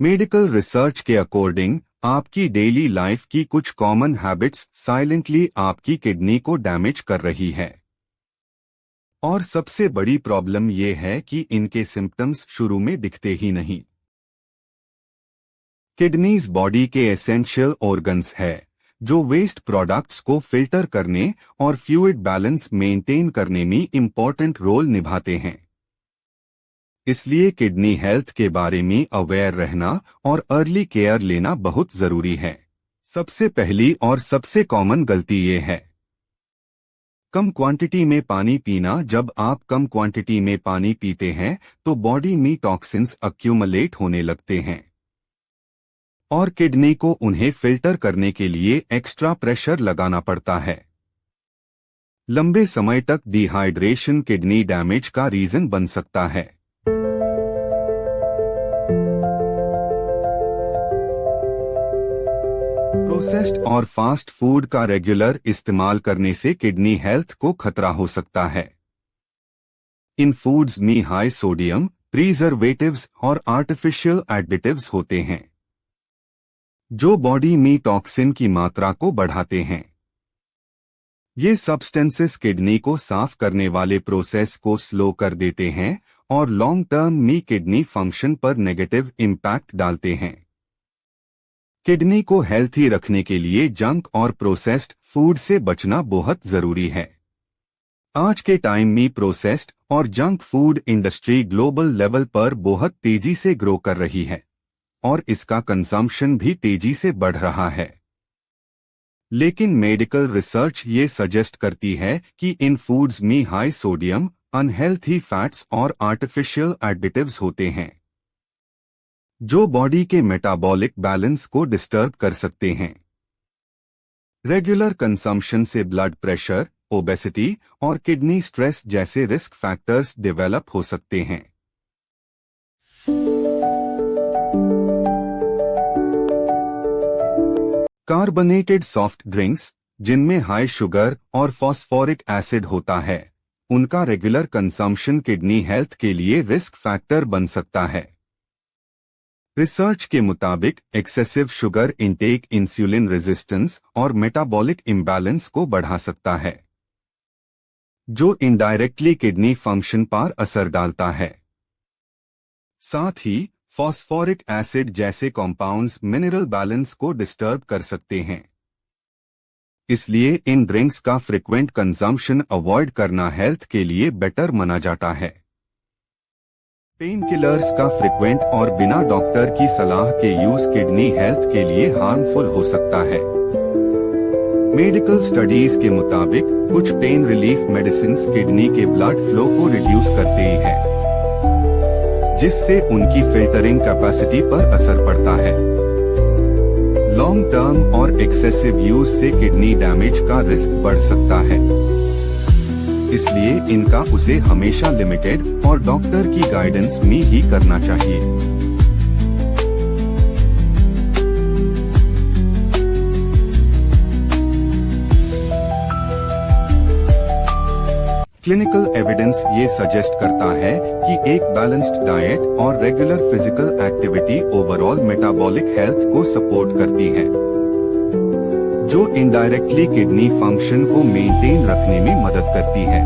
Medical research के according आपकी daily life की कुछ कॉमन हैबिट्स साइलेंटली आपकी किडनी को डैमेज कर रही है। और सबसे बड़ी प्रॉब्लम यह है कि इनके सिम्पटम्स शुरू में दिखते ही नहीं। किडनीज बॉडी के एसेंशियल ऑर्गन्स है जो वेस्ट प्रोडक्ट्स को फिल्टर करने और फ्लूइड बैलेंस मेंटेन करने में इम्पोर्टेंट रोल निभाते हैं। इसलिए किडनी हेल्थ के बारे में अवेयर रहना और अर्ली केयर लेना बहुत जरूरी है। सबसे पहली और सबसे कॉमन गलती ये है कम क्वांटिटी में पानी पीना। जब आप कम क्वांटिटी में पानी पीते हैं तो बॉडी में टॉक्सिन्स अक्यूमुलेट होने लगते हैं और किडनी को उन्हें फिल्टर करने के लिए एक्स्ट्रा प्रेशर लगाना पड़ता है। लंबे समय तक डिहाइड्रेशन किडनी डैमेज का रीजन बन सकता है। प्रोसेस्ड और फास्ट फूड का रेगुलर इस्तेमाल करने से किडनी हेल्थ को खतरा हो सकता है। इन फूड्स में हाई सोडियम, प्रिजर्वेटिव्स और आर्टिफिशियल एडिटिव्स होते हैं जो बॉडी में टॉक्सिन की मात्रा को बढ़ाते हैं। ये सब्सटेंसेस किडनी को साफ करने वाले प्रोसेस को स्लो कर देते हैं और लॉन्ग टर्म में किडनी फंक्शन पर नेगेटिव इम्पैक्ट डालते हैं। किडनी को हेल्थी रखने के लिए जंक और प्रोसेस्ड फूड से बचना बहुत जरूरी है। आज के टाइम में प्रोसेस्ड और junk food industry global level पर बहुत तेजी से ग्रो कर रही है और इसका कंजम्पशन भी तेजी से बढ़ रहा है। लेकिन मेडिकल रिसर्च ये सजेस्ट करती है कि इन फूड्स में हाई सोडियम, अनहेल्थी फैट्स और आर्टिफिशियल एडिटिव्स होते हैं जो बॉडी के मेटाबॉलिक बैलेंस को डिस्टर्ब कर सकते हैं। रेगुलर कंजम्पशन से ब्लड प्रेशर, ओबेसिटी और किडनी स्ट्रेस जैसे रिस्क फैक्टर्स डेवलप हो सकते हैं। कार्बोनेटेड सॉफ्ट ड्रिंक्स जिनमें हाई शुगर और फॉस्फोरिक एसिड होता है, उनका रेगुलर कंजम्पशन किडनी हेल्थ के लिए रिस्क फैक्टर बन सकता है। रिसर्च के मुताबिक excessive sugar intake insulin resistance और मेटाबॉलिक इम्बैलेंस को बढ़ा सकता है जो इनडायरेक्टली किडनी फंक्शन पर असर डालता है। साथ ही फॉस्फोरिक एसिड जैसे कंपाउंड्स मिनरल बैलेंस को डिस्टर्ब कर सकते हैं। इसलिए इन ड्रिंक्स का फ्रिक्वेंट कंजम्पशन अवॉइड करना हेल्थ के लिए बेटर माना जाता है। पेन किलर्स का फ्रिक्वेंट और बिना डॉक्टर की सलाह के यूज किडनी हेल्थ के लिए हार्मफुल हो सकता है। मेडिकल स्टडीज के मुताबिक कुछ पेन रिलीफ मेडिसिन्स किडनी के ब्लड फ्लो को रिड्यूस करते ही है जिससे उनकी फिल्टरिंग कैपेसिटी पर असर पड़ता है। लॉन्ग टर्म और एक्सेसिव यूज से किडनी डैमेज का रिस्क बढ़ सकता है, इसलिए इनका उसे हमेशा लिमिटेड और डॉक्टर की गाइडेंस में ही करना चाहिए। क्लिनिकल एविडेंस ये सजेस्ट करता है कि एक बैलेंस्ड डाइट और regular physical activity overall metabolic health को सपोर्ट करती है जो इनडायरेक्टली किडनी फंक्शन को मेंटेन रखने में मदद करती है।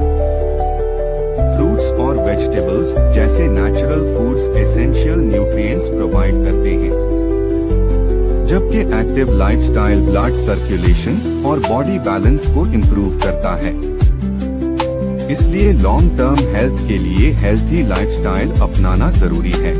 फ्रूट्स और वेजिटेबल्स जैसे natural foods essential nutrients provide करते हैं, जबकि एक्टिव लाइफस्टाइल ब्लड सर्कुलेशन और बॉडी बैलेंस को इम्प्रूव करता है। इसलिए लॉन्ग टर्म हेल्थ के लिए हेल्थी लाइफस्टाइल अपनाना जरूरी है।